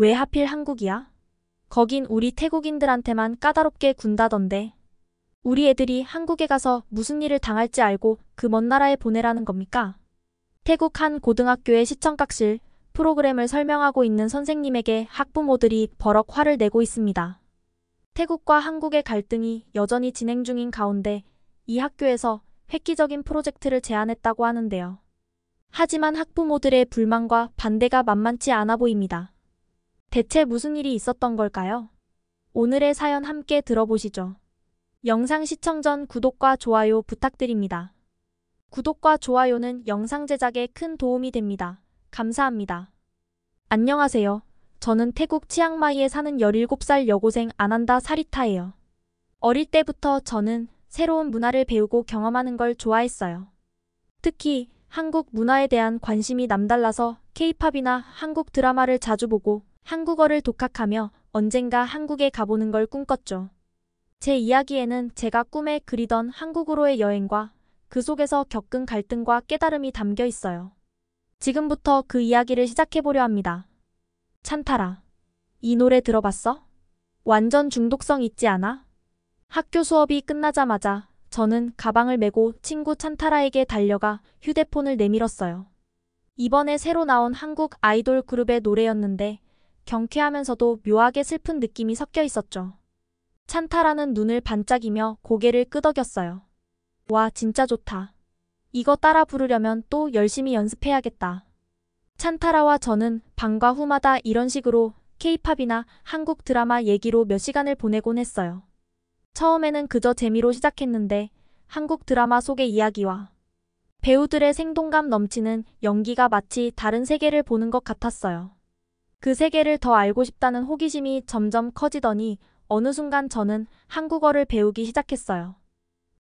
왜 하필 한국이야? 거긴 우리 태국인들한테만 까다롭게 군다던데. 우리 애들이 한국에 가서 무슨 일을 당할지 알고 그 먼 나라에 보내라는 겁니까? 태국 한 고등학교의 시청각실 프로그램을 설명하고 있는 선생님에게 학부모들이 버럭 화를 내고 있습니다. 태국과 한국의 갈등이 여전히 진행 중인 가운데 이 학교에서 획기적인 프로젝트를 제안했다고 하는데요. 하지만 학부모들의 불만과 반대가 만만치 않아 보입니다. 대체 무슨 일이 있었던 걸까요? 오늘의 사연 함께 들어보시죠. 영상 시청 전 구독과 좋아요 부탁드립니다. 구독과 좋아요는 영상 제작에 큰 도움이 됩니다. 감사합니다. 안녕하세요. 저는 태국 치앙마이에 사는 17살 여고생 아난다 사리타예요. 어릴 때부터 저는 새로운 문화를 배우고 경험하는 걸 좋아했어요. 특히 한국 문화에 대한 관심이 남달라서 K-팝이나 한국 드라마를 자주 보고 한국어를 독학하며 언젠가 한국에 가보는 걸 꿈꿨죠. 제 이야기에는 제가 꿈에 그리던 한국으로의 여행과 그 속에서 겪은 갈등과 깨달음이 담겨 있어요. 지금부터 그 이야기를 시작해보려 합니다. 찬타라. 이 노래 들어봤어? 완전 중독성 있지 않아? 학교 수업이 끝나자마자 저는 가방을 메고 친구 찬타라에게 달려가 휴대폰을 내밀었어요. 이번에 새로 나온 한국 아이돌 그룹의 노래였는데 경쾌하면서도 묘하게 슬픈 느낌이 섞여 있었죠. 찬타라는 눈을 반짝이며 고개를 끄덕였어요. 와, 진짜 좋다. 이거 따라 부르려면 또 열심히 연습해야겠다. 찬타라와 저는 방과 후마다 이런 식으로 K-팝이나 한국 드라마 얘기로 몇 시간을 보내곤 했어요. 처음에는 그저 재미로 시작했는데 한국 드라마 속의 이야기와 배우들의 생동감 넘치는 연기가 마치 다른 세계를 보는 것 같았어요. 그 세계를 더 알고 싶다는 호기심이 점점 커지더니 어느 순간 저는 한국어를 배우기 시작했어요.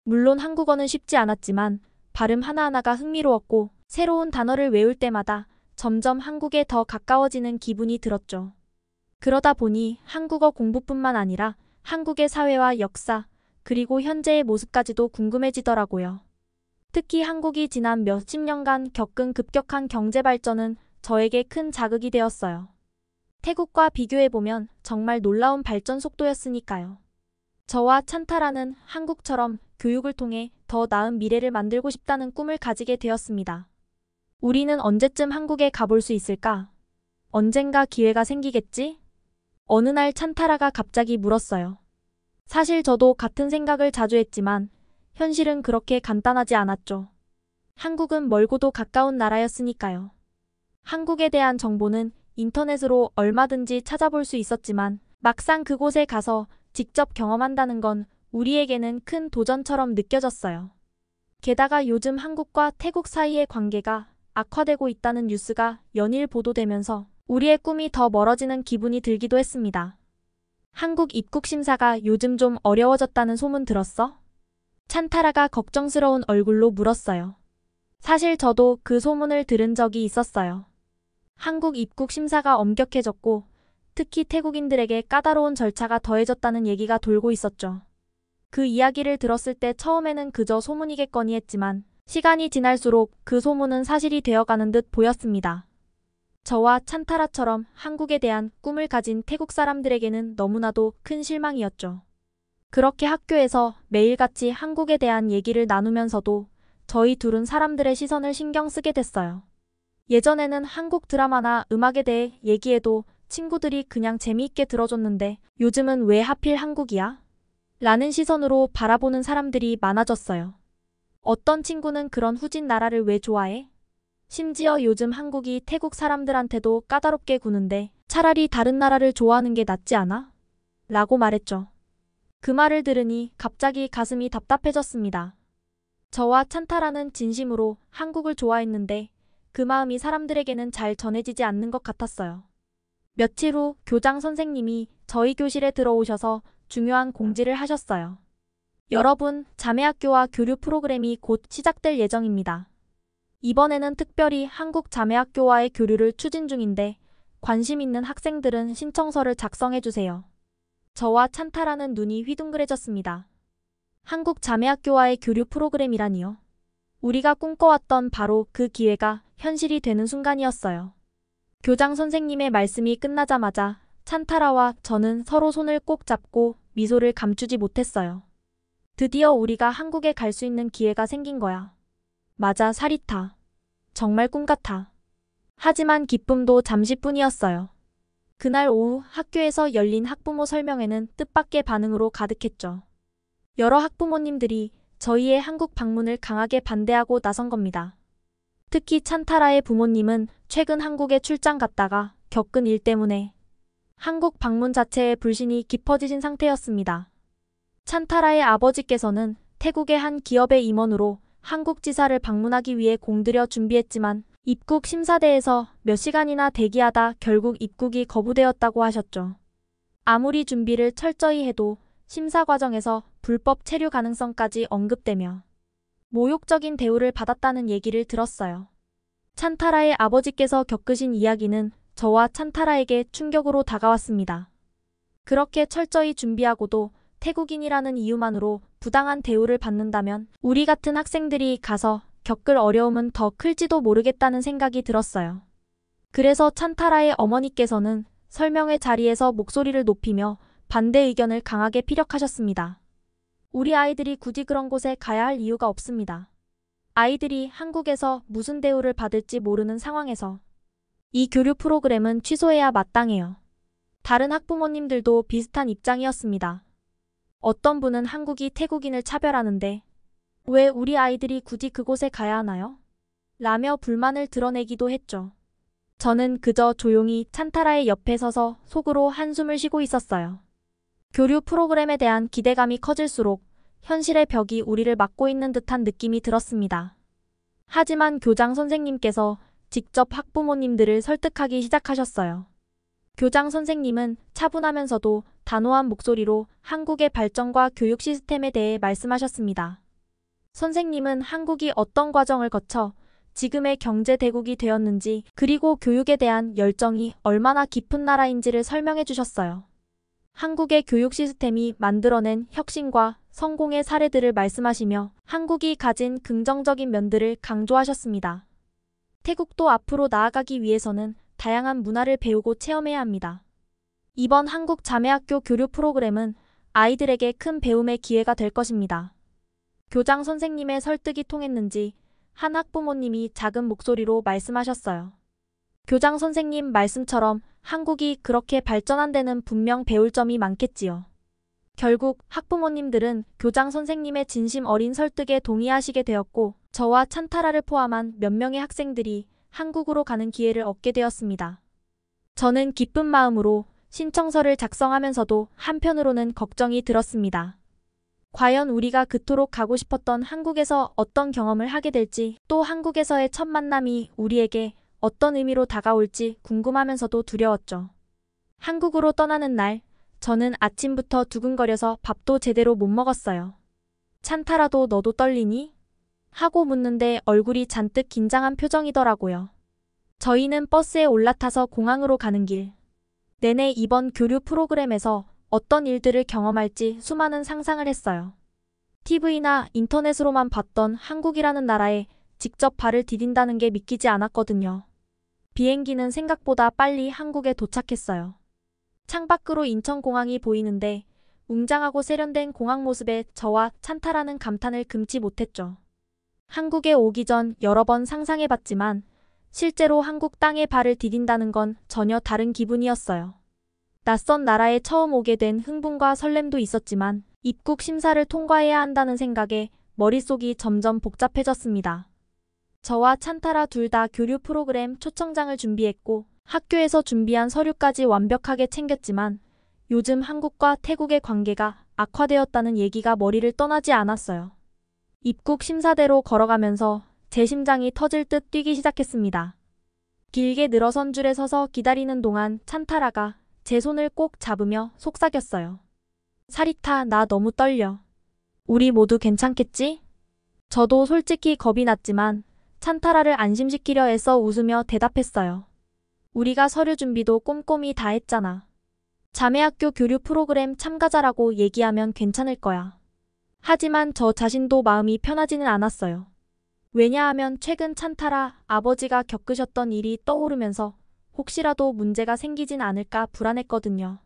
물론 한국어는 쉽지 않았지만 발음 하나하나가 흥미로웠고 새로운 단어를 외울 때마다 점점 한국에 더 가까워지는 기분이 들었죠. 그러다 보니 한국어 공부뿐만 아니라 한국의 사회와 역사, 그리고 현재의 모습까지도 궁금해지더라고요. 특히 한국이 지난 몇십 년간 겪은 급격한 경제 발전은 저에게 큰 자극이 되었어요. 태국과 비교해보면 정말 놀라운 발전 속도였으니까요. 저와 찬타라는 한국처럼 교육을 통해 더 나은 미래를 만들고 싶다는 꿈을 가지게 되었습니다. 우리는 언제쯤 한국에 가볼 수 있을까? 언젠가 기회가 생기겠지? 어느 날 찬타라가 갑자기 물었어요. 사실 저도 같은 생각을 자주 했지만 현실은 그렇게 간단하지 않았죠. 한국은 멀고도 가까운 나라였으니까요. 한국에 대한 정보는 인터넷으로 얼마든지 찾아볼 수 있었지만 막상 그곳에 가서 직접 경험한다는 건 우리에게는 큰 도전처럼 느껴졌어요. 게다가 요즘 한국과 태국 사이의 관계가 악화되고 있다는 뉴스가 연일 보도되면서 우리의 꿈이 더 멀어지는 기분이 들기도 했습니다. 한국 입국 심사가 요즘 좀 어려워졌다는 소문 들었어? 찬타라가 걱정스러운 얼굴로 물었어요. 사실 저도 그 소문을 들은 적이 있었어요. 한국 입국 심사가 엄격해졌고 특히 태국인들에게 까다로운 절차가 더해졌다는 얘기가 돌고 있었죠. 그 이야기를 들었을 때 처음에는 그저 소문이겠거니 했지만 시간이 지날수록 그 소문은 사실이 되어가는 듯 보였습니다. 저와 찬타라처럼 한국에 대한 꿈을 가진 태국 사람들에게는 너무나도 큰 실망이었죠. 그렇게 학교에서 매일같이 한국에 대한 얘기를 나누면서도 저희 둘은 사람들의 시선을 신경 쓰게 됐어요. 예전에는 한국 드라마나 음악에 대해 얘기해도 친구들이 그냥 재미있게 들어줬는데 요즘은 왜 하필 한국이야? 라는 시선으로 바라보는 사람들이 많아졌어요. 어떤 친구는 그런 후진 나라를 왜 좋아해? 심지어 요즘 한국이 태국 사람들한테도 까다롭게 구는데 차라리 다른 나라를 좋아하는 게 낫지 않아? 라고 말했죠. 그 말을 들으니 갑자기 가슴이 답답해졌습니다. 저와 찬타라는 진심으로 한국을 좋아했는데 그 마음이 사람들에게는 잘 전해지지 않는 것 같았어요. 며칠 후 교장 선생님이 저희 교실에 들어오셔서 중요한 공지를 하셨어요. 여러분, 자매학교와 교류 프로그램이 곧 시작될 예정입니다. 이번에는 특별히 한국 자매학교와의 교류를 추진 중인데 관심 있는 학생들은 신청서를 작성해주세요. 저와 찬타라는 눈이 휘둥그레졌습니다. 한국 자매학교와의 교류 프로그램이라니요. 우리가 꿈꿔왔던 바로 그 기회가 현실이 되는 순간이었어요. 교장 선생님의 말씀이 끝나자마자 찬타라와 저는 서로 손을 꼭 잡고 미소를 감추지 못했어요. 드디어 우리가 한국에 갈 수 있는 기회가 생긴 거야. 맞아, 사리타. 정말 꿈 같아. 하지만 기쁨도 잠시뿐이었어요. 그날 오후 학교에서 열린 학부모 설명회는 뜻밖의 반응으로 가득했죠. 여러 학부모님들이 저희의 한국 방문을 강하게 반대하고 나선 겁니다. 특히 찬타라의 부모님은 최근 한국에 출장 갔다가 겪은 일 때문에 한국 방문 자체에 불신이 깊어지신 상태였습니다. 찬타라의 아버지께서는 태국의 한 기업의 임원으로 한국 지사를 방문하기 위해 공들여 준비했지만 입국 심사대에서 몇 시간이나 대기하다 결국 입국이 거부되었다고 하셨죠. 아무리 준비를 철저히 해도 심사 과정에서 불법 체류 가능성까지 언급되며 모욕적인 대우를 받았다는 얘기를 들었어요. 찬타라의 아버지께서 겪으신 이야기는 저와 찬타라에게 충격으로 다가왔습니다. 그렇게 철저히 준비하고도 태국인이라는 이유만으로 부당한 대우를 받는다면 우리 같은 학생들이 가서 겪을 어려움은 더 클지도 모르겠다는 생각이 들었어요. 그래서 찬타라의 어머니께서는 설명회 자리에서 목소리를 높이며 반대 의견을 강하게 피력하셨습니다. 우리 아이들이 굳이 그런 곳에 가야 할 이유가 없습니다. 아이들이 한국에서 무슨 대우를 받을지 모르는 상황에서 이 교류 프로그램은 취소해야 마땅해요. 다른 학부모님들도 비슷한 입장이었습니다. 어떤 분은 한국이 태국인을 차별하는데 왜 우리 아이들이 굳이 그곳에 가야 하나요? 라며 불만을 드러내기도 했죠. 저는 그저 조용히 찬타라의 옆에 서서 속으로 한숨을 쉬고 있었어요. 교류 프로그램에 대한 기대감이 커질수록 현실의 벽이 우리를 막고 있는 듯한 느낌이 들었습니다. 하지만 교장 선생님께서 직접 학부모님들을 설득하기 시작하셨어요. 교장 선생님은 차분하면서도 단호한 목소리로 한국의 발전과 교육 시스템에 대해 말씀하셨습니다. 선생님은 한국이 어떤 과정을 거쳐 지금의 경제 대국이 되었는지 그리고 교육에 대한 열정이 얼마나 깊은 나라인지를 설명해 주셨어요. 한국의 교육 시스템이 만들어낸 혁신과 성공의 사례들을 말씀하시며 한국이 가진 긍정적인 면들을 강조하셨습니다. 태국도 앞으로 나아가기 위해서는 다양한 문화를 배우고 체험해야 합니다. 이번 한국 자매학교 교류 프로그램은 아이들에게 큰 배움의 기회가 될 것입니다. 교장 선생님의 설득이 통했는지 한 학부모님이 작은 목소리로 말씀하셨어요. 교장 선생님 말씀처럼 한국이 그렇게 발전한 데는 분명 배울 점이 많겠지요. 결국 학부모님들은 교장 선생님의 진심 어린 설득에 동의하시게 되었고 저와 찬타라를 포함한 몇 명의 학생들이 한국으로 가는 기회를 얻게 되었습니다. 저는 기쁜 마음으로 신청서를 작성하면서도 한편으로는 걱정이 들었습니다. 과연 우리가 그토록 가고 싶었던 한국에서 어떤 경험을 하게 될지, 또 한국에서의 첫 만남이 우리에게 어떤 의미로 다가올지 궁금하면서도 두려웠죠. 한국으로 떠나는 날, 저는 아침부터 두근거려서 밥도 제대로 못 먹었어요. 찬타라도 너도 떨리니? 하고 묻는데 얼굴이 잔뜩 긴장한 표정이더라고요. 저희는 버스에 올라타서 공항으로 가는 길 내내 이번 교류 프로그램에서 어떤 일들을 경험할지 수많은 상상을 했어요. TV나 인터넷으로만 봤던 한국이라는 나라에 직접 발을 디딘다는 게 믿기지 않았거든요. 비행기는 생각보다 빨리 한국에 도착했어요. 창밖으로 인천공항이 보이는데 웅장하고 세련된 공항 모습에 저와 찬타라는 감탄을 금치 못했죠. 한국에 오기 전 여러 번 상상해봤지만 실제로 한국 땅에 발을 디딘다는 건 전혀 다른 기분이었어요. 낯선 나라에 처음 오게 된 흥분과 설렘도 있었지만 입국 심사를 통과해야 한다는 생각에 머릿속이 점점 복잡해졌습니다. 저와 찬타라 둘 다 교류 프로그램 초청장을 준비했고 학교에서 준비한 서류까지 완벽하게 챙겼지만 요즘 한국과 태국의 관계가 악화되었다는 얘기가 머리를 떠나지 않았어요. 입국 심사대로 걸어가면서 제 심장이 터질 듯 뛰기 시작했습니다. 길게 늘어선 줄에 서서 기다리는 동안 찬타라가 제 손을 꼭 잡으며 속삭였어요. 사리타, 나 너무 떨려. 우리 모두 괜찮겠지? 저도 솔직히 겁이 났지만 찬타라를 안심시키려 애써 웃으며 대답했어요. 우리가 서류 준비도 꼼꼼히 다 했잖아. 자매학교 교류 프로그램 참가자라고 얘기하면 괜찮을 거야. 하지만 저 자신도 마음이 편하지는 않았어요. 왜냐하면 최근 찬타라 아버지가 겪으셨던 일이 떠오르면서 혹시라도 문제가 생기진 않을까 불안했거든요.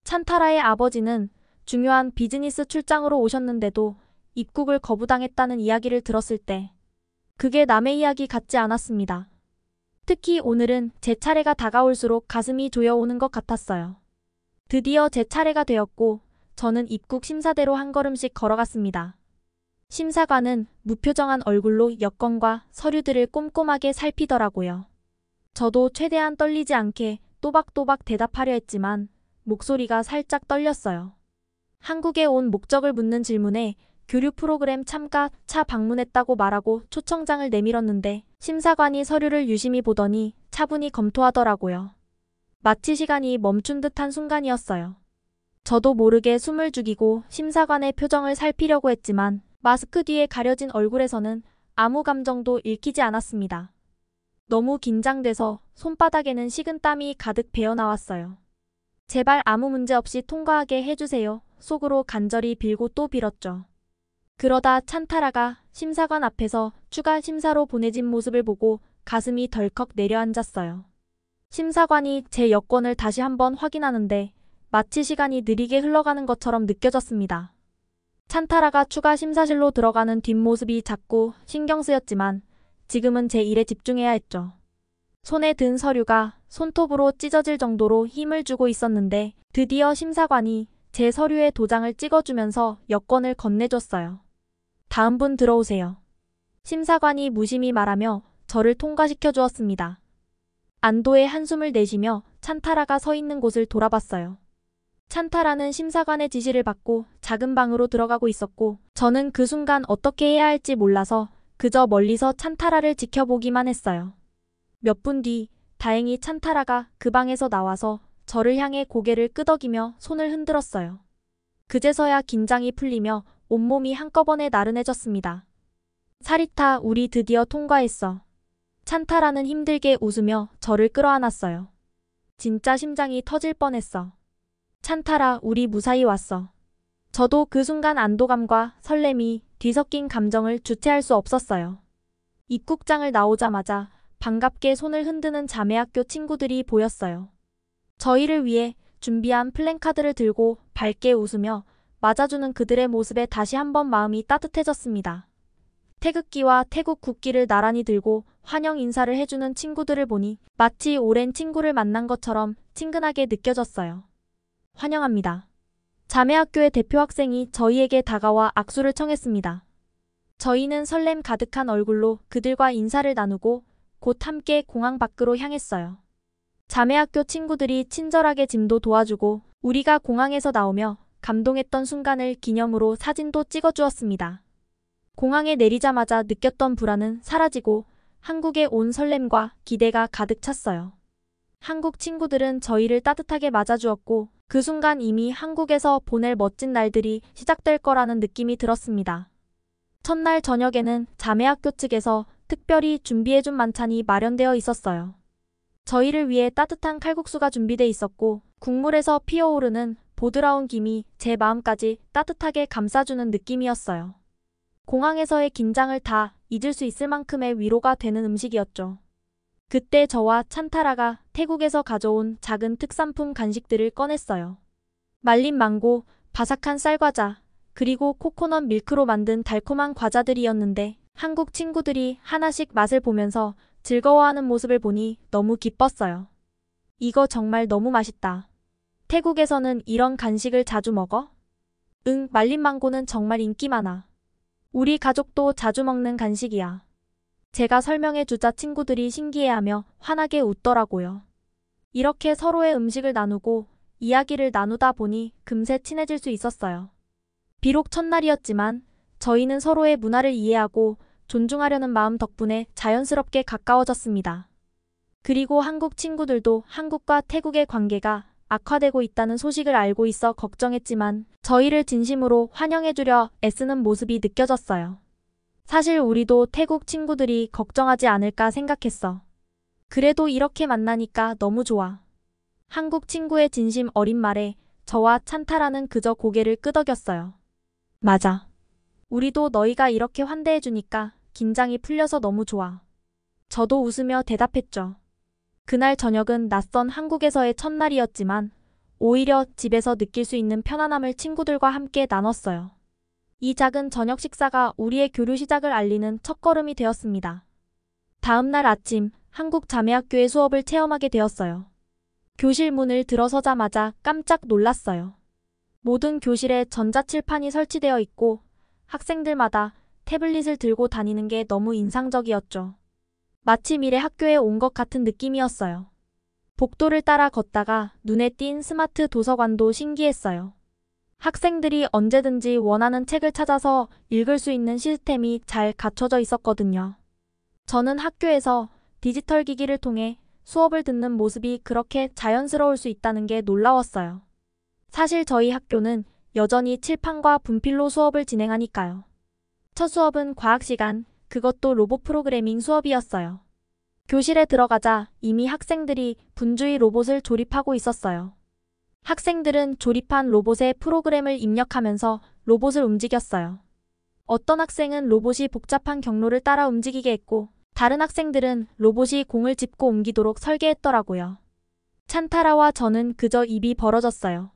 찬타라의 아버지는 중요한 비즈니스 출장으로 오셨는데도 입국을 거부당했다는 이야기를 들었을 때 그게 남의 이야기 같지 않았습니다. 특히 오늘은 제 차례가 다가올수록 가슴이 조여오는 것 같았어요. 드디어 제 차례가 되었고 저는 입국 심사대로 한 걸음씩 걸어갔습니다. 심사관은 무표정한 얼굴로 여권과 서류들을 꼼꼼하게 살피더라고요. 저도 최대한 떨리지 않게 또박또박 대답하려 했지만 목소리가 살짝 떨렸어요. 한국에 온 목적을 묻는 질문에 교류 프로그램 참가 차 방문했다고 말하고 초청장을 내밀었는데 심사관이 서류를 유심히 보더니 차분히 검토하더라고요. 마치 시간이 멈춘 듯한 순간이었어요. 저도 모르게 숨을 죽이고 심사관의 표정을 살피려고 했지만 마스크 뒤에 가려진 얼굴에서는 아무 감정도 읽히지 않았습니다. 너무 긴장돼서 손바닥에는 식은땀이 가득 배어나왔어요. 제발 아무 문제 없이 통과하게 해주세요. 속으로 간절히 빌고 또 빌었죠. 그러다 찬타라가 심사관 앞에서 추가 심사로 보내진 모습을 보고 가슴이 덜컥 내려앉았어요. 심사관이 제 여권을 다시 한번 확인하는데 마치 시간이 느리게 흘러가는 것처럼 느껴졌습니다. 찬타라가 추가 심사실로 들어가는 뒷모습이 자꾸 신경 쓰였지만 지금은 제 일에 집중해야 했죠. 손에 든 서류가 손톱으로 찢어질 정도로 힘을 주고 있었는데 드디어 심사관이 제 서류에 도장을 찍어주면서 여권을 건네줬어요. 다음 분 들어오세요. 심사관이 무심히 말하며 저를 통과시켜 주었습니다. 안도의 한숨을 내쉬며 찬타라가 서 있는 곳을 돌아봤어요. 찬타라는 심사관의 지시를 받고 작은 방으로 들어가고 있었고 저는 그 순간 어떻게 해야 할지 몰라서 그저 멀리서 찬타라를 지켜보기만 했어요. 몇 분 뒤 다행히 찬타라가 그 방에서 나와서 저를 향해 고개를 끄덕이며 손을 흔들었어요. 그제서야 긴장이 풀리며 온몸이 한꺼번에 나른해졌습니다. 사리타, 우리 드디어 통과했어. 찬타라는 힘들게 웃으며 저를 끌어안았어요. 진짜 심장이 터질 뻔했어. 찬타라, 우리 무사히 왔어. 저도 그 순간 안도감과 설렘이 뒤섞인 감정을 주체할 수 없었어요. 입국장을 나오자마자 반갑게 손을 흔드는 자매학교 친구들이 보였어요. 저희를 위해 준비한 플랜카드를 들고 밝게 웃으며 맞아주는 그들의 모습에 다시 한번 마음이 따뜻해졌습니다. 태극기와 태국 국기를 나란히 들고 환영 인사를 해주는 친구들을 보니 마치 오랜 친구를 만난 것처럼 친근하게 느껴졌어요. 환영합니다. 자매학교의 대표 학생이 저희에게 다가와 악수를 청했습니다. 저희는 설렘 가득한 얼굴로 그들과 인사를 나누고 곧 함께 공항 밖으로 향했어요. 자매학교 친구들이 친절하게 짐도 도와주고 우리가 공항에서 나오며 감동했던 순간을 기념으로 사진도 찍어주었습니다. 공항에 내리자마자 느꼈던 불안은 사라지고 한국에 온 설렘과 기대가 가득 찼어요. 한국 친구들은 저희를 따뜻하게 맞아주었고 그 순간 이미 한국에서 보낼 멋진 날들이 시작될 거라는 느낌이 들었습니다. 첫날 저녁에는 자매학교 측에서 특별히 준비해준 만찬이 마련되어 있었어요. 저희를 위해 따뜻한 칼국수가 준비돼 있었고 국물에서 피어오르는 보드라운 김이 제 마음까지 따뜻하게 감싸주는 느낌이었어요. 공항에서의 긴장을 다 잊을 수 있을 만큼의 위로가 되는 음식이었죠. 그때 저와 찬타라가 태국에서 가져온 작은 특산품 간식들을 꺼냈어요. 말린 망고, 바삭한 쌀과자, 그리고 코코넛 밀크로 만든 달콤한 과자들이었는데 한국 친구들이 하나씩 맛을 보면서 즐거워하는 모습을 보니 너무 기뻤어요. 이거 정말 너무 맛있다. 태국에서는 이런 간식을 자주 먹어? 응, 말린 망고는 정말 인기 많아. 우리 가족도 자주 먹는 간식이야. 제가 설명해 주자 친구들이 신기해하며 환하게 웃더라고요. 이렇게 서로의 음식을 나누고 이야기를 나누다 보니 금세 친해질 수 있었어요. 비록 첫날이었지만 저희는 서로의 문화를 이해하고 존중하려는 마음 덕분에 자연스럽게 가까워졌습니다. 그리고 한국 친구들도 한국과 태국의 관계가 악화되고 있다는 소식을 알고 있어 걱정했지만 저희를 진심으로 환영해주려 애쓰는 모습이 느껴졌어요. 사실 우리도 태국 친구들이 걱정하지 않을까 생각했어. 그래도 이렇게 만나니까 너무 좋아. 한국 친구의 진심 어린 말에 저와 찬타라는 그저 고개를 끄덕였어요. 맞아. 우리도 너희가 이렇게 환대해주니까 긴장이 풀려서 너무 좋아. 저도 웃으며 대답했죠. 그날 저녁은 낯선 한국에서의 첫날이었지만 오히려 집에서 느낄 수 있는 편안함을 친구들과 함께 나눴어요. 이 작은 저녁 식사가 우리의 교류 시작을 알리는 첫걸음이 되었습니다. 다음 날 아침 한국 자매학교의 수업을 체험하게 되었어요. 교실 문을 들어서자마자 깜짝 놀랐어요. 모든 교실에 전자칠판이 설치되어 있고 학생들마다 태블릿을 들고 다니는 게 너무 인상적이었죠. 마치 미래 학교에 온 것 같은 느낌이었어요. 복도를 따라 걷다가 눈에 띈 스마트 도서관도 신기했어요. 학생들이 언제든지 원하는 책을 찾아서 읽을 수 있는 시스템이 잘 갖춰져 있었거든요. 저는 학교에서 디지털 기기를 통해 수업을 듣는 모습이 그렇게 자연스러울 수 있다는 게 놀라웠어요. 사실 저희 학교는 여전히 칠판과 분필로 수업을 진행하니까요. 첫 수업은 과학 시간, 그것도 로봇 프로그래밍 수업이었어요. 교실에 들어가자 이미 학생들이 분주히 로봇을 조립하고 있었어요. 학생들은 조립한 로봇에 프로그램을 입력하면서 로봇을 움직였어요. 어떤 학생은 로봇이 복잡한 경로를 따라 움직이게 했고, 다른 학생들은 로봇이 공을 짚고 옮기도록 설계했더라고요. 찬타라와 저는 그저 입이 벌어졌어요.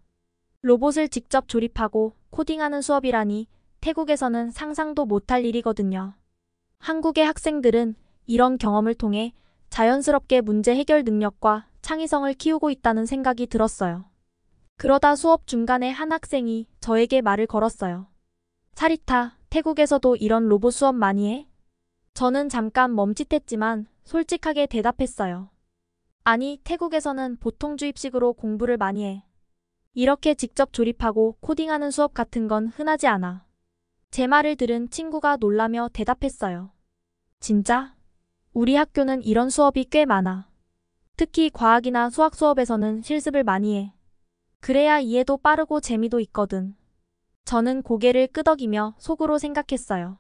로봇을 직접 조립하고 코딩하는 수업이라니 태국에서는 상상도 못할 일이거든요. 한국의 학생들은 이런 경험을 통해 자연스럽게 문제 해결 능력과 창의성을 키우고 있다는 생각이 들었어요. 그러다 수업 중간에 한 학생이 저에게 말을 걸었어요. 사리타, 태국에서도 이런 로봇 수업 많이 해? 저는 잠깐 멈칫했지만 솔직하게 대답했어요. 아니, 태국에서는 보통 주입식으로 공부를 많이 해. 이렇게 직접 조립하고 코딩하는 수업 같은 건 흔하지 않아. 제 말을 들은 친구가 놀라며 대답했어요. 진짜? 우리 학교는 이런 수업이 꽤 많아. 특히 과학이나 수학 수업에서는 실습을 많이 해. 그래야 이해도 빠르고 재미도 있거든. 저는 고개를 끄덕이며 속으로 생각했어요.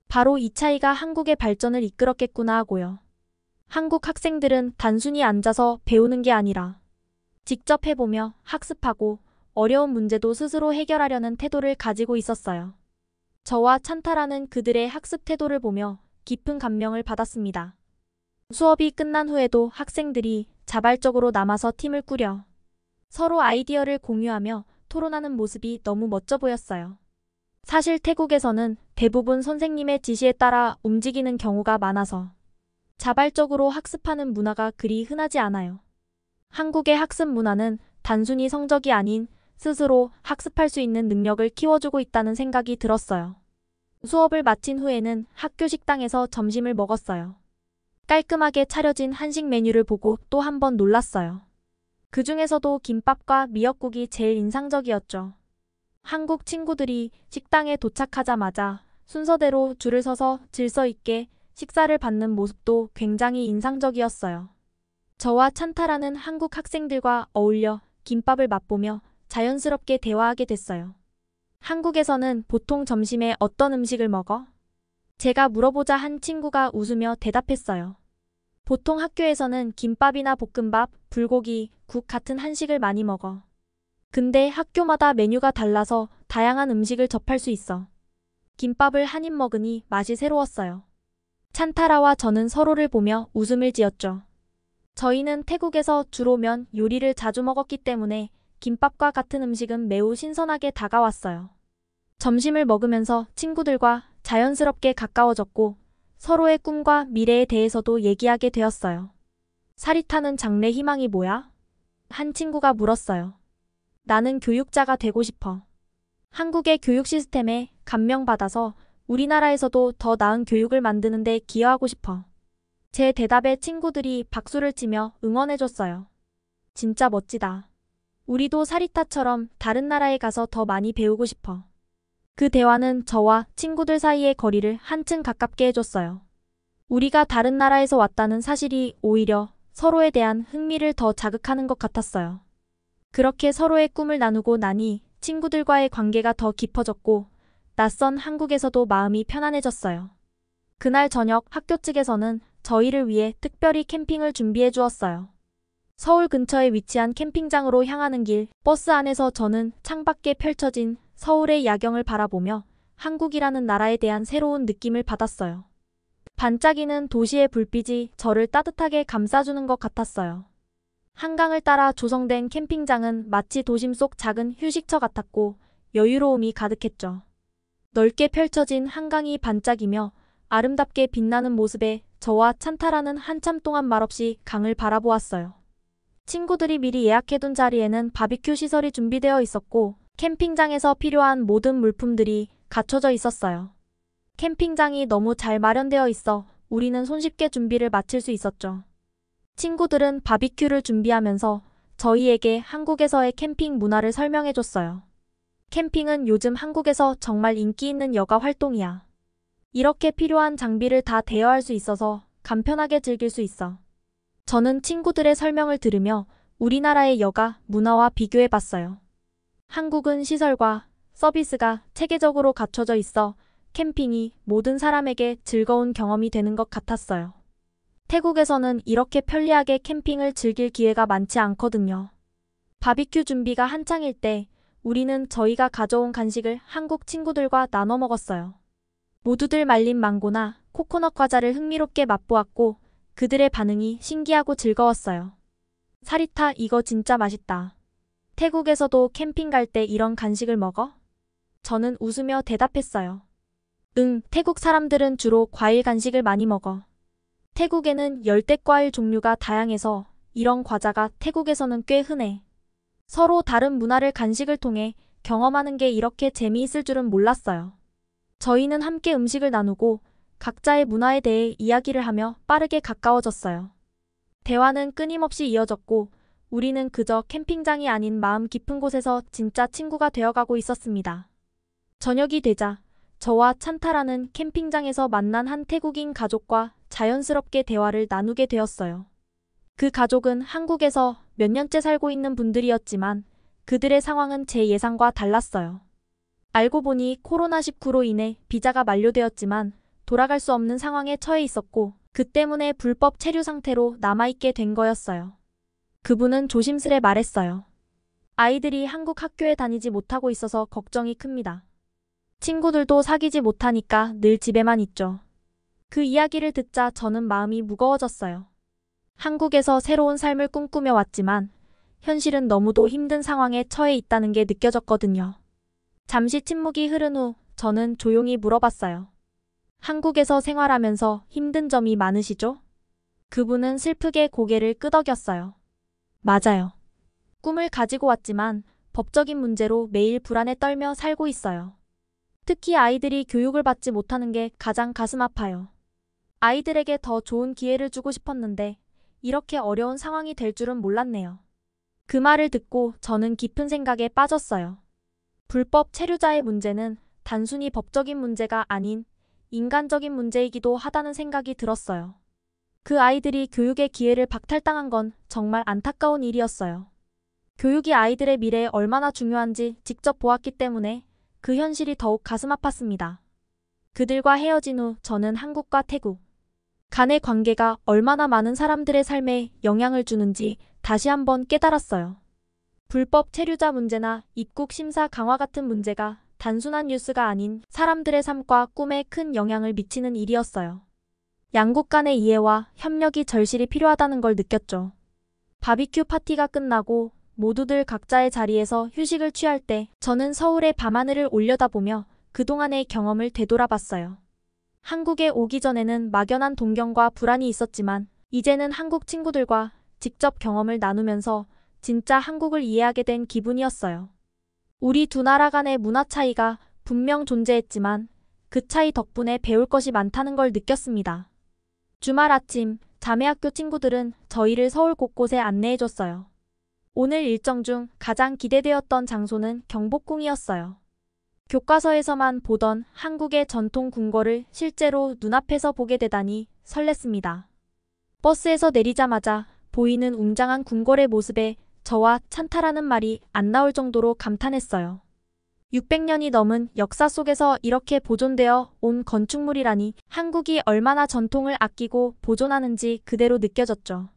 바로 이 차이가 한국의 발전을 이끌었겠구나 하고요. 한국 학생들은 단순히 앉아서 배우는 게 아니라 직접 해보며 학습하고 어려운 문제도 스스로 해결하려는 태도를 가지고 있었어요. 저와 찬타라는 그들의 학습 태도를 보며 깊은 감명을 받았습니다. 수업이 끝난 후에도 학생들이 자발적으로 남아서 팀을 꾸려 서로 아이디어를 공유하며 토론하는 모습이 너무 멋져 보였어요. 사실 태국에서는 대부분 선생님의 지시에 따라 움직이는 경우가 많아서 자발적으로 학습하는 문화가 그리 흔하지 않아요. 한국의 학습 문화는 단순히 성적이 아닌 스스로 학습할 수 있는 능력을 키워주고 있다는 생각이 들었어요. 수업을 마친 후에는 학교 식당에서 점심을 먹었어요. 깔끔하게 차려진 한식 메뉴를 보고 또 한 번 놀랐어요. 그 중에서도 김밥과 미역국이 제일 인상적이었죠. 한국 친구들이 식당에 도착하자마자 순서대로 줄을 서서 질서 있게 식사를 받는 모습도 굉장히 인상적이었어요. 저와 찬타라는 한국 학생들과 어울려 김밥을 맛보며 자연스럽게 대화하게 됐어요. 한국에서는 보통 점심에 어떤 음식을 먹어? 제가 물어보자 한 친구가 웃으며 대답했어요. 보통 학교에서는 김밥이나 볶음밥, 불고기, 국 같은 한식을 많이 먹어. 근데 학교마다 메뉴가 달라서 다양한 음식을 접할 수 있어. 김밥을 한 입 먹으니 맛이 새로웠어요. 찬타라와 저는 서로를 보며 웃음을 지었죠. 저희는 태국에서 주로 면 요리를 자주 먹었기 때문에 김밥과 같은 음식은 매우 신선하게 다가왔어요. 점심을 먹으면서 친구들과 자연스럽게 가까워졌고 서로의 꿈과 미래에 대해서도 얘기하게 되었어요. 사리타는 장래 희망이 뭐야? 한 친구가 물었어요. 나는 교육자가 되고 싶어. 한국의 교육 시스템에 감명받아서 우리나라에서도 더 나은 교육을 만드는 데 기여하고 싶어. 제 대답에 친구들이 박수를 치며 응원해줬어요. 진짜 멋지다. 우리도 사리타처럼 다른 나라에 가서 더 많이 배우고 싶어. 그 대화는 저와 친구들 사이의 거리를 한층 가깝게 해줬어요. 우리가 다른 나라에서 왔다는 사실이 오히려 서로에 대한 흥미를 더 자극하는 것 같았어요. 그렇게 서로의 꿈을 나누고 나니 친구들과의 관계가 더 깊어졌고 낯선 한국에서도 마음이 편안해졌어요. 그날 저녁 학교 측에서는 저희를 위해 특별히 캠핑을 준비해 주었어요. 서울 근처에 위치한 캠핑장으로 향하는 길, 버스 안에서 저는 창밖에 펼쳐진 서울의 야경을 바라보며 한국이라는 나라에 대한 새로운 느낌을 받았어요. 반짝이는 도시의 불빛이 저를 따뜻하게 감싸주는 것 같았어요. 한강을 따라 조성된 캠핑장은 마치 도심 속 작은 휴식처 같았고 여유로움이 가득했죠. 넓게 펼쳐진 한강이 반짝이며 아름답게 빛나는 모습에 저와 찬타라는 한참 동안 말없이 강을 바라보았어요. 친구들이 미리 예약해둔 자리에는 바비큐 시설이 준비되어 있었고 캠핑장에서 필요한 모든 물품들이 갖춰져 있었어요. 캠핑장이 너무 잘 마련되어 있어 우리는 손쉽게 준비를 마칠 수 있었죠. 친구들은 바비큐를 준비하면서 저희에게 한국에서의 캠핑 문화를 설명해줬어요. 캠핑은 요즘 한국에서 정말 인기 있는 여가 활동이야. 이렇게 필요한 장비를 다 대여할 수 있어서 간편하게 즐길 수 있어. 저는 친구들의 설명을 들으며 우리나라의 여가 문화와 비교해봤어요. 한국은 시설과 서비스가 체계적으로 갖춰져 있어 캠핑이 모든 사람에게 즐거운 경험이 되는 것 같았어요. 태국에서는 이렇게 편리하게 캠핑을 즐길 기회가 많지 않거든요. 바비큐 준비가 한창일 때 우리는 저희가 가져온 간식을 한국 친구들과 나눠 먹었어요. 모두들 말린 망고나 코코넛 과자를 흥미롭게 맛보았고 그들의 반응이 신기하고 즐거웠어요. 사리타, 이거 진짜 맛있다. 태국에서도 캠핑 갈 때 이런 간식을 먹어? 저는 웃으며 대답했어요. 응, 태국 사람들은 주로 과일 간식을 많이 먹어. 태국에는 열대과일 종류가 다양해서 이런 과자가 태국에서는 꽤 흔해. 서로 다른 문화를 간식을 통해 경험하는 게 이렇게 재미있을 줄은 몰랐어요. 저희는 함께 음식을 나누고 각자의 문화에 대해 이야기를 하며 빠르게 가까워졌어요. 대화는 끊임없이 이어졌고 우리는 그저 캠핑장이 아닌 마음 깊은 곳에서 진짜 친구가 되어가고 있었습니다. 저녁이 되자 저와 찬타라는 캠핑장에서 만난 한 태국인 가족과 자연스럽게 대화를 나누게 되었어요. 그 가족은 한국에서 몇 년째 살고 있는 분들이었지만 그들의 상황은 제 예상과 달랐어요. 알고 보니 코로나19로 인해 비자가 만료되었지만 돌아갈 수 없는 상황에 처해 있었고 그 때문에 불법 체류 상태로 남아있게 된 거였어요. 그분은 조심스레 말했어요. 아이들이 한국 학교에 다니지 못하고 있어서 걱정이 큽니다. 친구들도 사귀지 못하니까 늘 집에만 있죠. 그 이야기를 듣자 저는 마음이 무거워졌어요. 한국에서 새로운 삶을 꿈꾸며 왔지만 현실은 너무도 힘든 상황에 처해 있다는 게 느껴졌거든요. 잠시 침묵이 흐른 후 저는 조용히 물어봤어요. 한국에서 생활하면서 힘든 점이 많으시죠? 그분은 슬프게 고개를 끄덕였어요. 맞아요. 꿈을 가지고 왔지만 법적인 문제로 매일 불안에 떨며 살고 있어요. 특히 아이들이 교육을 받지 못하는 게 가장 가슴 아파요. 아이들에게 더 좋은 기회를 주고 싶었는데 이렇게 어려운 상황이 될 줄은 몰랐네요. 그 말을 듣고 저는 깊은 생각에 빠졌어요. 불법 체류자의 문제는 단순히 법적인 문제가 아닌 인간적인 문제이기도 하다는 생각이 들었어요. 그 아이들이 교육의 기회를 박탈당한 건 정말 안타까운 일이었어요. 교육이 아이들의 미래에 얼마나 중요한지 직접 보았기 때문에 그 현실이 더욱 가슴 아팠습니다. 그들과 헤어진 후 저는 한국과 태국 간의 관계가 얼마나 많은 사람들의 삶에 영향을 주는지 다시 한번 깨달았어요. 불법 체류자 문제나 입국 심사 강화 같은 문제가 단순한 뉴스가 아닌 사람들의 삶과 꿈에 큰 영향을 미치는 일이었어요. 양국 간의 이해와 협력이 절실히 필요하다는 걸 느꼈죠. 바비큐 파티가 끝나고 모두들 각자의 자리에서 휴식을 취할 때 저는 서울의 밤하늘을 올려다보며 그동안의 경험을 되돌아봤어요. 한국에 오기 전에는 막연한 동경과 불안이 있었지만 이제는 한국 친구들과 직접 경험을 나누면서 진짜 한국을 이해하게 된 기분이었어요. 우리 두 나라 간의 문화 차이가 분명 존재했지만 그 차이 덕분에 배울 것이 많다는 걸 느꼈습니다. 주말 아침 자매학교 친구들은 저희를 서울 곳곳에 안내해줬어요. 오늘 일정 중 가장 기대되었던 장소는 경복궁이었어요. 교과서에서만 보던 한국의 전통 궁궐을 실제로 눈앞에서 보게 되다니 설렜습니다. 버스에서 내리자마자 보이는 웅장한 궁궐의 모습에 저와 찬타라는 말이 안 나올 정도로 감탄했어요. 600년이 넘은 역사 속에서 이렇게 보존되어 온 건축물이라니 한국이 얼마나 전통을 아끼고 보존하는지 그대로 느껴졌죠.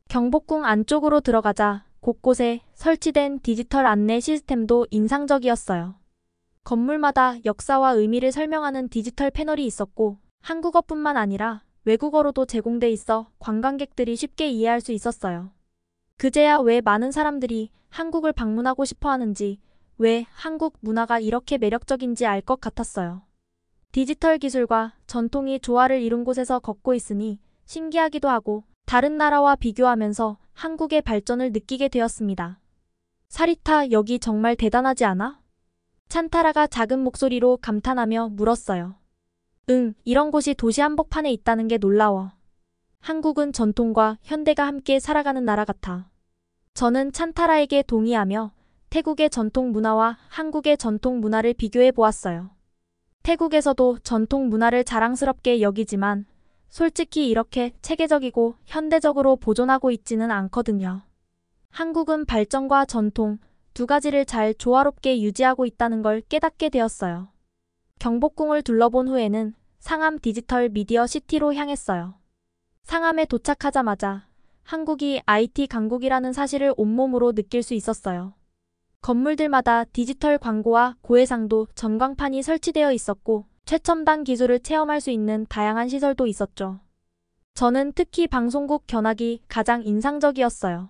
경복궁 안쪽으로 들어가자 곳곳에 설치된 디지털 안내 시스템도 인상적이었어요. 건물마다 역사와 의미를 설명하는 디지털 패널이 있었고 한국어뿐만 아니라 외국어로도 제공돼 있어 관광객들이 쉽게 이해할 수 있었어요. 그제야 왜 많은 사람들이 한국을 방문하고 싶어 하는지, 왜 한국 문화가 이렇게 매력적인지 알 것 같았어요. 디지털 기술과 전통이 조화를 이룬 곳에서 걷고 있으니 신기하기도 하고 다른 나라와 비교하면서 한국의 발전을 느끼게 되었습니다. 사리타, 여기 정말 대단하지 않아? 찬타라가 작은 목소리로 감탄하며 물었어요. 응, 이런 곳이 도시 한복판에 있다는 게 놀라워. 한국은 전통과 현대가 함께 살아가는 나라 같아. 저는 찬타라에게 동의하며 태국의 전통 문화와 한국의 전통 문화를 비교해 보았어요. 태국에서도 전통 문화를 자랑스럽게 여기지만 솔직히 이렇게 체계적이고 현대적으로 보존하고 있지는 않거든요. 한국은 발전과 전통 두 가지를 잘 조화롭게 유지하고 있다는 걸 깨닫게 되었어요. 경복궁을 둘러본 후에는 상암 디지털 미디어 시티로 향했어요. 상암에 도착하자마자 한국이 IT 강국이라는 사실을 온몸으로 느낄 수 있었어요. 건물들마다 디지털 광고와 고해상도 전광판이 설치되어 있었고 최첨단 기술을 체험할 수 있는 다양한 시설도 있었죠. 저는 특히 방송국 견학이 가장 인상적이었어요.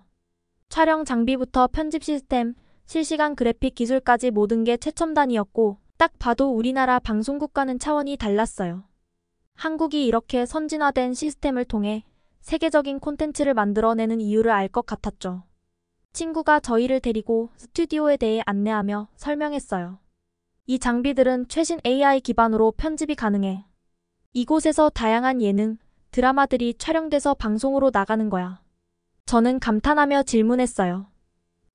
촬영 장비부터 편집 시스템, 실시간 그래픽 기술까지 모든 게 최첨단이었고 딱 봐도 우리나라 방송국과는 차원이 달랐어요. 한국이 이렇게 선진화된 시스템을 통해 세계적인 콘텐츠를 만들어내는 이유를 알 것 같았죠. 친구가 저희를 데리고 스튜디오에 대해 안내하며 설명했어요. 이 장비들은 최신 AI 기반으로 편집이 가능해. 이곳에서 다양한 예능, 드라마들이 촬영돼서 방송으로 나가는 거야. 저는 감탄하며 질문했어요.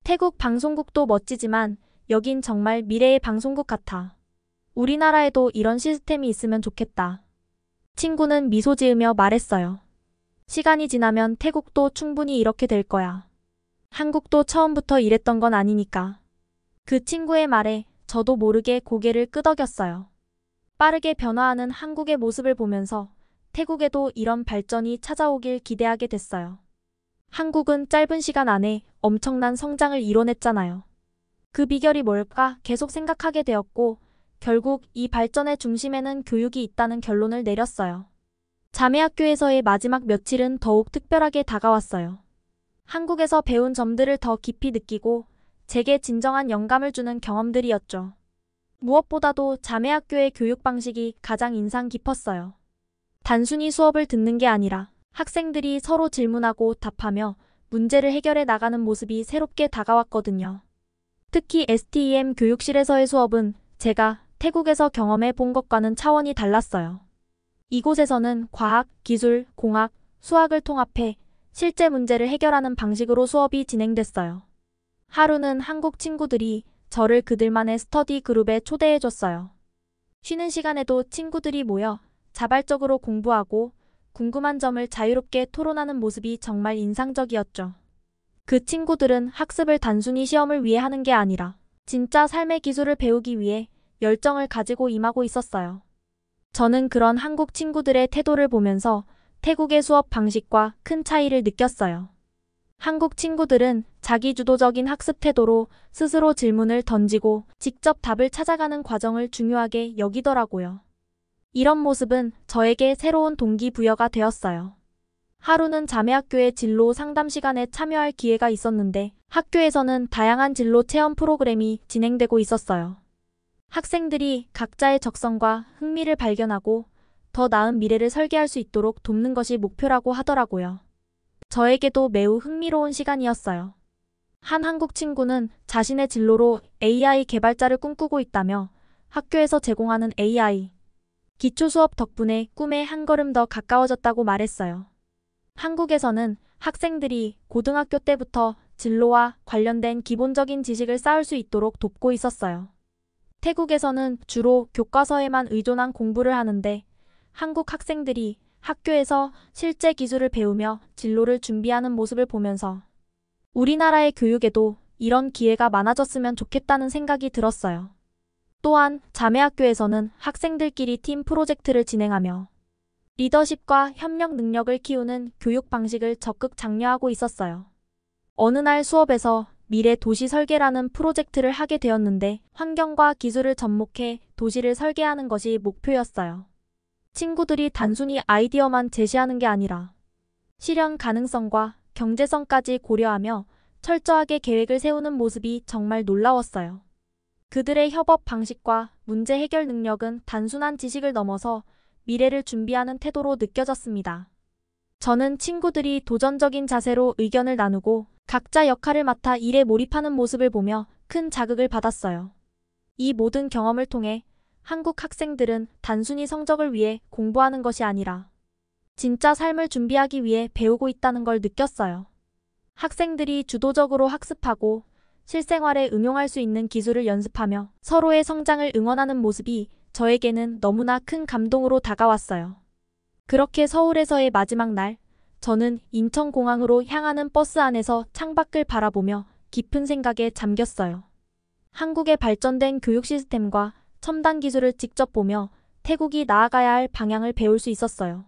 태국 방송국도 멋지지만 여긴 정말 미래의 방송국 같아. 우리나라에도 이런 시스템이 있으면 좋겠다. 친구는 미소 지으며 말했어요. 시간이 지나면 태국도 충분히 이렇게 될 거야. 한국도 처음부터 이랬던 건 아니니까. 그 친구의 말에 저도 모르게 고개를 끄덕였어요. 빠르게 변화하는 한국의 모습을 보면서 태국에도 이런 발전이 찾아오길 기대하게 됐어요. 한국은 짧은 시간 안에 엄청난 성장을 이뤄냈잖아요. 그 비결이 뭘까 계속 생각하게 되었고 결국 이 발전의 중심에는 교육이 있다는 결론을 내렸어요. 자매학교에서의 마지막 며칠은 더욱 특별하게 다가왔어요. 한국에서 배운 점들을 더 깊이 느끼고 제게 진정한 영감을 주는 경험들이었죠. 무엇보다도 자매학교의 교육 방식이 가장 인상 깊었어요. 단순히 수업을 듣는 게 아니라 학생들이 서로 질문하고 답하며 문제를 해결해 나가는 모습이 새롭게 다가왔거든요. 특히 STEM 교육실에서의 수업은 제가 태국에서 경험해 본 것과는 차원이 달랐어요. 이곳에서는 과학, 기술, 공학, 수학을 통합해 실제 문제를 해결하는 방식으로 수업이 진행됐어요. 하루는 한국 친구들이 저를 그들만의 스터디 그룹에 초대해줬어요. 쉬는 시간에도 친구들이 모여 자발적으로 공부하고 궁금한 점을 자유롭게 토론하는 모습이 정말 인상적이었죠. 그 친구들은 학습을 단순히 시험을 위해 하는 게 아니라 진짜 삶의 기술을 배우기 위해 열정을 가지고 임하고 있었어요. 저는 그런 한국 친구들의 태도를 보면서 태국의 수업 방식과 큰 차이를 느꼈어요. 한국 친구들은 자기주도적인 학습 태도로 스스로 질문을 던지고 직접 답을 찾아가는 과정을 중요하게 여기더라고요. 이런 모습은 저에게 새로운 동기부여가 되었어요. 하루는 자매학교의 진로 상담 시간에 참여할 기회가 있었는데 학교에서는 다양한 진로 체험 프로그램이 진행되고 있었어요. 학생들이 각자의 적성과 흥미를 발견하고 더 나은 미래를 설계할 수 있도록 돕는 것이 목표라고 하더라고요. 저에게도 매우 흥미로운 시간이었어요. 한 한국 친구는 자신의 진로로 AI 개발자를 꿈꾸고 있다며 학교에서 제공하는 AI 기초 수업 덕분에 꿈에 한 걸음 더 가까워졌다고 말했어요. 한국에서는 학생들이 고등학교 때부터 진로와 관련된 기본적인 지식을 쌓을 수 있도록 돕고 있었어요. 태국에서는 주로 교과서에만 의존한 공부를 하는데 한국 학생들이 학교에서 실제 기술을 배우며 진로를 준비하는 모습을 보면서 우리나라의 교육에도 이런 기회가 많아졌으면 좋겠다는 생각이 들었어요. 또한 자매학교에서는 학생들끼리 팀 프로젝트를 진행하며 리더십과 협력 능력을 키우는 교육 방식을 적극 장려하고 있었어요. 어느 날 수업에서 미래 도시 설계라는 프로젝트를 하게 되었는데 환경과 기술을 접목해 도시를 설계하는 것이 목표였어요. 친구들이 단순히 아이디어만 제시하는 게 아니라 실현 가능성과 경제성까지 고려하며 철저하게 계획을 세우는 모습이 정말 놀라웠어요. 그들의 협업 방식과 문제 해결 능력은 단순한 지식을 넘어서 미래를 준비하는 태도로 느껴졌습니다. 저는 친구들이 도전적인 자세로 의견을 나누고 각자 역할을 맡아 일에 몰입하는 모습을 보며 큰 자극을 받았어요. 이 모든 경험을 통해 한국 학생들은 단순히 성적을 위해 공부하는 것이 아니라 진짜 삶을 준비하기 위해 배우고 있다는 걸 느꼈어요. 학생들이 주도적으로 학습하고 실생활에 응용할 수 있는 기술을 연습하며 서로의 성장을 응원하는 모습이 저에게는 너무나 큰 감동으로 다가왔어요. 그렇게 서울에서의 마지막 날, 저는 인천공항으로 향하는 버스 안에서 창밖을 바라보며 깊은 생각에 잠겼어요. 한국의 발전된 교육 시스템과 첨단 기술을 직접 보며 태국이 나아가야 할 방향을 배울 수 있었어요.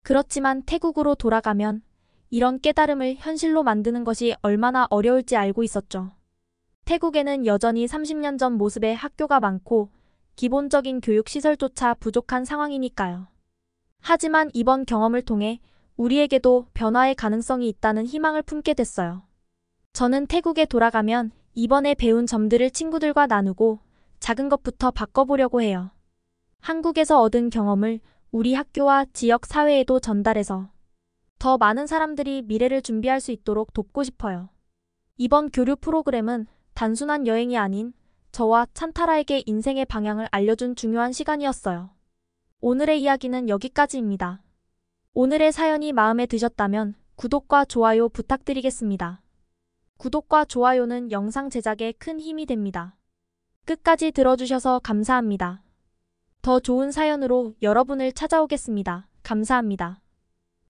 그렇지만 태국으로 돌아가면 이런 깨달음을 현실로 만드는 것이 얼마나 어려울지 알고 있었죠. 태국에는 여전히 30년 전 모습의 학교가 많고 기본적인 교육 시설조차 부족한 상황이니까요. 하지만 이번 경험을 통해 우리에게도 변화의 가능성이 있다는 희망을 품게 됐어요. 저는 태국에 돌아가면 이번에 배운 점들을 친구들과 나누고 작은 것부터 바꿔보려고 해요. 한국에서 얻은 경험을 우리 학교와 지역 사회에도 전달해서 더 많은 사람들이 미래를 준비할 수 있도록 돕고 싶어요. 이번 교류 프로그램은 단순한 여행이 아닌 저와 찬타라에게 인생의 방향을 알려준 중요한 시간이었어요. 오늘의 이야기는 여기까지입니다. 오늘의 사연이 마음에 드셨다면 구독과 좋아요 부탁드리겠습니다. 구독과 좋아요는 영상 제작에 큰 힘이 됩니다. 끝까지 들어주셔서 감사합니다. 더 좋은 사연으로 여러분을 찾아오겠습니다. 감사합니다.